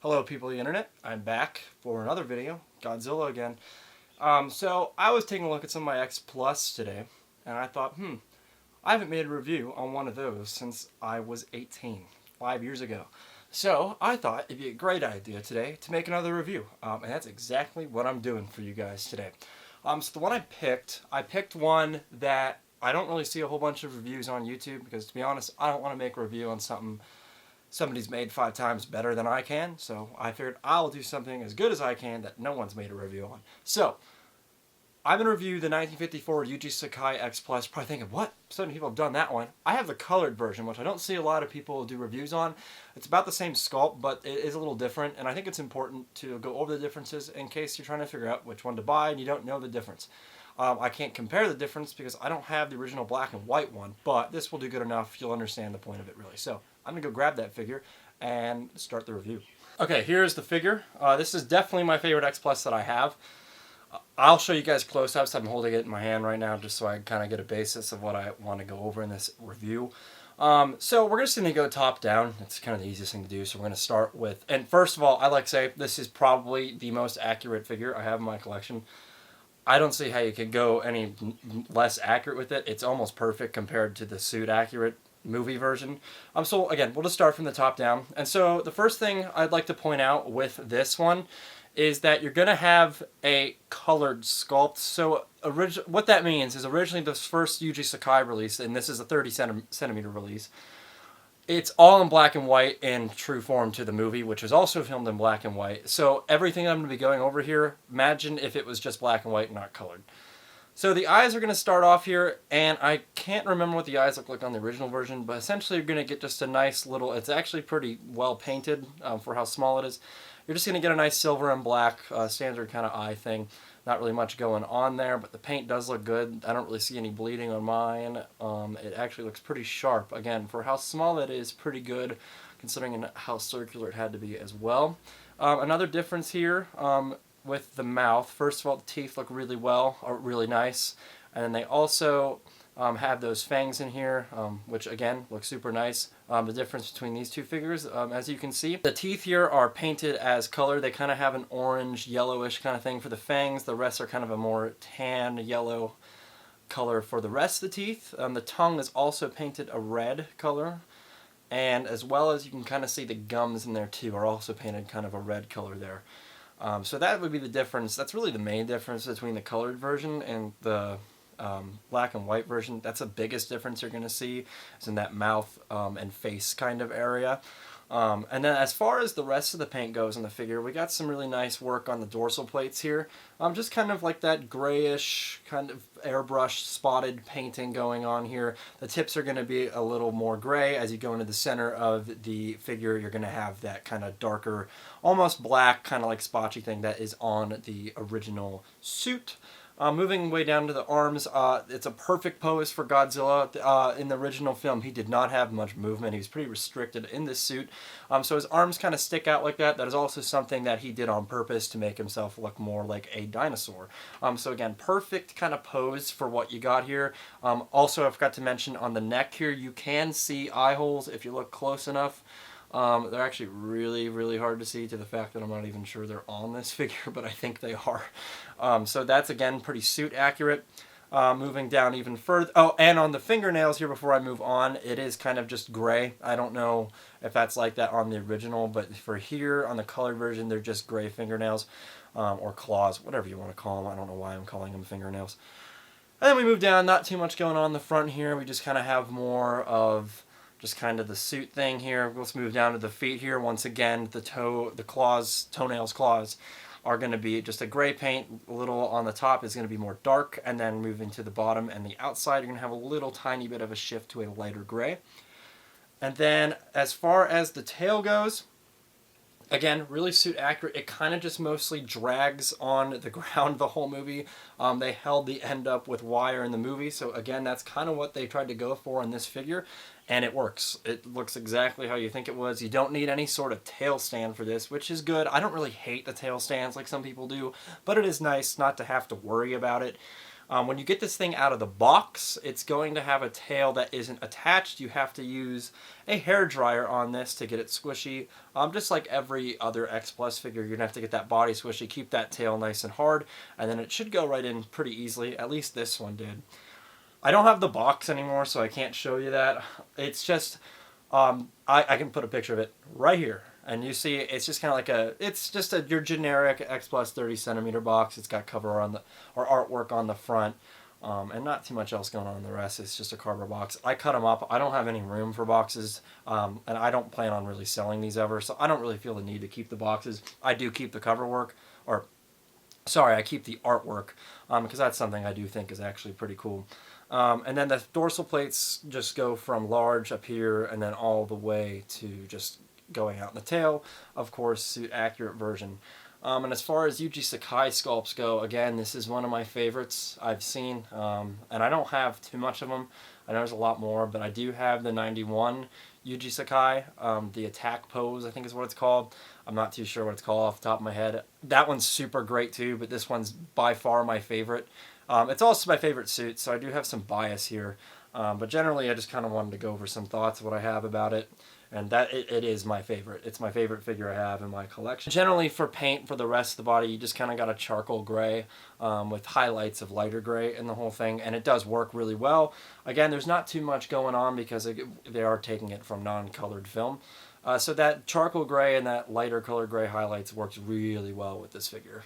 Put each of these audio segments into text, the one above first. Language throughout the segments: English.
Hello people of the internet, I'm back for another video, Godzilla again. So I was taking a look at some of my X Plus today, and I thought, I haven't made a review on one of those since I was 18, 5 years ago. So I thought it'd be a great idea today to make another review, and that's exactly what I'm doing for you guys today. So the one I picked one that I don't really see a whole bunch of reviews on YouTube, because to be honest, I don't want to make a review on something somebody's made 5 times better than I can, so I figured I'll do something as good as I can that no one's made a review on. So, I'm going to review the 1954 Yuji Sakai X-Plus. Probably thinking, what? So many people have done that one. I have the colored version, which I don't see a lot of people do reviews on. It's about the same sculpt, but it is a little different, and I think it's important to go over the differences in case you're trying to figure out which one to buy and you don't know the difference. I can't compare the difference because I don't have the original black and white one, but this will do good enough. You'll understand the point of it, really. So I'm going to go grab that figure and start the review. Okay, here's the figure. This is definitely my favorite X Plus that I have. I'll show you guys close-ups. I'm holding it in my hand right now just so I kind of get a basis of what I want to go over in this review. So we're just going to go top down. It's kind of the easiest thing to do. So we're going to start with, and first of all, I like to say this is probably the most accurate figure I have in my collection. I don't see how you can go any less accurate with it. It's almost perfect compared to the suit accurate movie version. So again, we'll just start from the top down. And so the first thing I'd like to point out with this one is that you're going to have a colored sculpt. So what that means is originally the first Yuji Sakai release, and this is a 30 centimeter release, it's all in black and white in true form to the movie, which was also filmed in black and white. So everything I'm going to be going over here, imagine if it was just black and white, not colored. So the eyes are going to start off here, and I can't remember what the eyes look like on the original version, but essentially you're going to get just a nice little, it's actually pretty well painted for how small it is. You're just going to get a nice silver and black standard kind of eye thing. Not really much going on there, but the paint does look good. I don't really see any bleeding on mine. It actually looks pretty sharp. Again, for how small it is, pretty good, considering how circular it had to be as well. Another difference here with the mouth. First of all, the teeth look really well, or really nice. And then they also have those fangs in here, which again look super nice. The difference between these two figures, as you can see, the teeth here are painted as color. They kind of have an orange, yellowish kind of thing for the fangs. The rest are kind of a more tan, yellow color for the rest of the teeth. The tongue is also painted a red color. And as well as you can kind of see the gums in there too are also painted kind of a red color there. So that would be the difference. That's really the main difference between the colored version and the black and white version. That's the biggest difference you're going to see, is in that mouth and face kind of area. And then as far as the rest of the paint goes on the figure, we got some really nice work on the dorsal plates here. Just kind of like that grayish kind of airbrushed spotted painting going on here. The tips are going to be a little more gray. As you go into the center of the figure, you're going to have that kind of darker, almost black, kind of like spotchy thing that is on the original suit. Moving way down to the arms, it's a perfect pose for Godzilla. In the original film, he did not have much movement. He was pretty restricted in this suit. So his arms kind of stick out like that. That is also something that he did on purpose to make himself look more like a dinosaur. So again, perfect kind of pose for what you got here. Also, I forgot to mention on the neck here, you can see eye holes if you look close enough. They're actually really, really hard to see, to the fact that I'm not even sure they're on this figure, but I think they are. So that's, again, pretty suit accurate. Moving down even further. Oh, and on the fingernails here before I move on, it is kind of just gray. I don't know if that's like that on the original, but for here, on the colored version, they're just gray fingernails, or claws, whatever you want to call them. I don't know why I'm calling them fingernails. And then we move down, not too much going on in the front here. We just kind of have more of just kind of the suit thing here. Let's move down to the feet here. Once again, the toenails, claws are going to be just a gray paint. A little on the top is going to be more dark, and then moving to the bottom and the outside, you're going to have a little tiny bit of a shift to a lighter gray. And then as far as the tail goes, again, really suit accurate. It kind of just mostly drags on the ground the whole movie. They held the end up with wire in the movie, so again, that's kind of what they tried to go for in this figure, and it works. It looks exactly how you think it was. You don't need any sort of tail stand for this, which is good. I don't really hate the tail stands like some people do, but it is nice not to have to worry about it. When you get this thing out of the box, it's going to have a tail that isn't attached. You have to use a hair dryer on this to get it squishy. Just like every other X Plus figure, you're going to have to get that body squishy, keep that tail nice and hard, and then it should go right in pretty easily. At least this one did. I don't have the box anymore, so I can't show you that. It's just, I can put a picture of it right here. And you see, it's just kind of like it's just your generic X Plus 30 centimeter box. It's got cover on or artwork on the front, and not too much else going on in the rest. It's just a cardboard box. I cut them up. I don't have any room for boxes, and I don't plan on really selling these ever, so I don't really feel the need to keep the boxes. I do keep the cover work, or sorry, I keep the artwork, because that's something I do think is actually pretty cool. And then the dorsal plates just go from large up here and then all the way to just going out in the tail, of course, suit accurate version. And as far as Yuji Sakai sculpts go, again, this is one of my favorites I've seen, and I don't have too much of them. I know there's a lot more, but I do have the 91 Yuji Sakai, the attack pose, I think is what it's called. I'm not too sure what it's called off the top of my head. That one's super great too, but this one's by far my favorite. It's also my favorite suit, so I do have some bias here. But generally, I just kind of wanted to go over some thoughts of what I have about it. And that it is my favorite. It's my favorite figure I have in my collection. Generally, for paint for the rest of the body, you just kind of got a charcoal gray with highlights of lighter gray in the whole thing. And it does work really well. Again, there's not too much going on because they are taking it from non-colored film. So that charcoal gray and that lighter colored gray highlights works really well with this figure.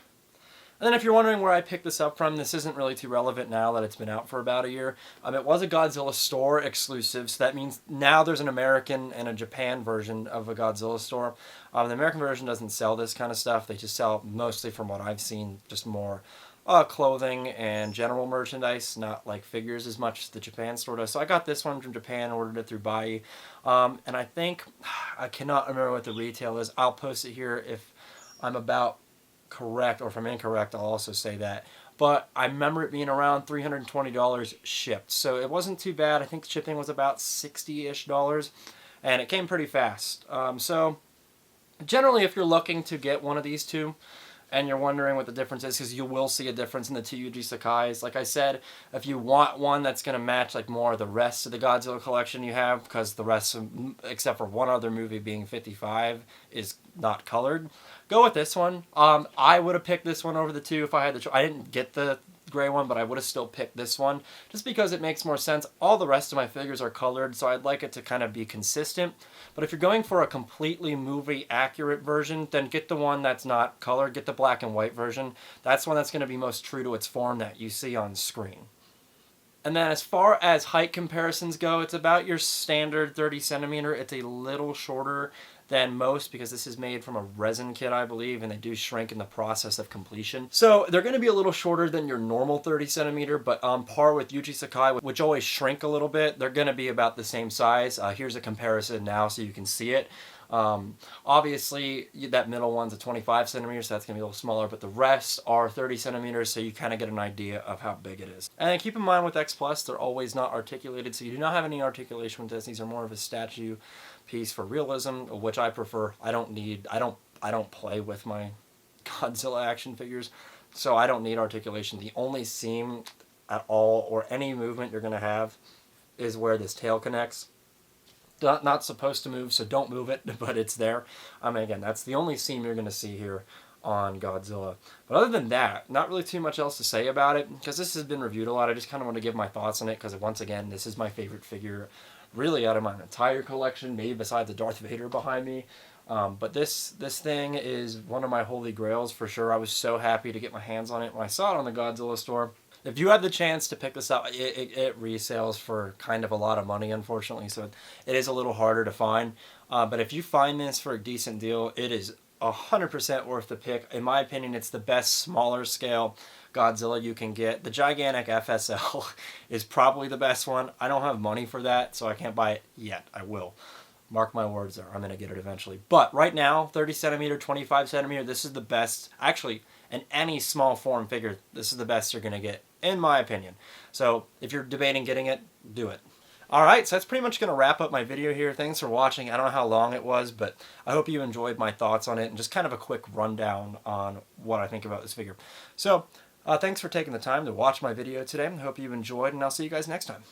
And then if you're wondering where I picked this up from, this isn't really too relevant now that it's been out for about a year. It was a Godzilla store exclusive, so that means now there's an American and a Japan version of a Godzilla store. The American version doesn't sell this kind of stuff. They just sell, mostly from what I've seen, just more clothing and general merchandise, not like figures as much as the Japan store does. So I got this one from Japan, ordered it through Bai. And I think, I cannot remember what the retail is. I'll post it here if I'm about correct, or if I'm incorrect, I'll also say that. But I remember it being around $320 shipped, so it wasn't too bad. I think shipping was about $60-ish, and it came pretty fast. So generally, if you're looking to get one of these two, and you're wondering what the difference is, because you will see a difference in the two Yuji Sakais. Like I said, if you want one that's going to match like more of the rest of the Godzilla collection you have, because the rest, except for one other movie being 55, is not colored, go with this one. I would have picked this one over the two if I had the choice. I didn't get the gray one, but I would have still picked this one just because it makes more sense. All the rest of my figures are colored, so I'd like it to kind of be consistent. But if you're going for a completely movie accurate version, then get the one that's not colored. Get the black and white version. That's the one that's going to be most true to its form that you see on screen. And then as far as height comparisons go, it's about your standard 30 centimeter. It's a little shorter than most because this is made from a resin kit, I believe, and they do shrink in the process of completion. So they're going to be a little shorter than your normal 30 centimeter, but on par with Yuji Sakai, which always shrink a little bit, they're going to be about the same size. Here's a comparison now so you can see it. Obviously, that middle one's a 25 centimeters, so that's going to be a little smaller, but the rest are 30 centimeters, so you kind of get an idea of how big it is. And keep in mind with X Plus, they're always not articulated, so you do not have any articulation with this. These are more of a statue piece for realism, which I prefer. I don't play with my Godzilla action figures, so I don't need articulation. The only seam at all, or any movement you're going to have, is where this tail connects. Not supposed to move, so don't move it, but it's there. Again, that's the only seam you're going to see here on Godzilla. But other than that, not really too much else to say about it, because this has been reviewed a lot. I just kind of want to give my thoughts on it, because once again, this is my favorite figure, really out of my entire collection, maybe besides the Darth Vader behind me. But this thing is one of my holy grails for sure. I was so happy to get my hands on it when I saw it on the Godzilla store. If you have the chance to pick this up, it resales for kind of a lot of money, unfortunately, so it is a little harder to find. But if you find this for a decent deal, it is 100% worth the pick. In my opinion, it's the best smaller scale Godzilla you can get. The gigantic FSL is probably the best one. I don't have money for that, so I can't buy it yet. I will. Mark my words there. I'm going to get it eventually. But right now, 30 centimeter, 25 centimeter, this is the best. Actually, in any small form figure, this is the best you're going to get, in my opinion. So if you're debating getting it, do it. Alright, so that's pretty much going to wrap up my video here. Thanks for watching. I don't know how long it was, but I hope you enjoyed my thoughts on it and just kind of a quick rundown on what I think about this figure. So, Thanks for taking the time to watch my video today. I hope you enjoyed, and I'll see you guys next time.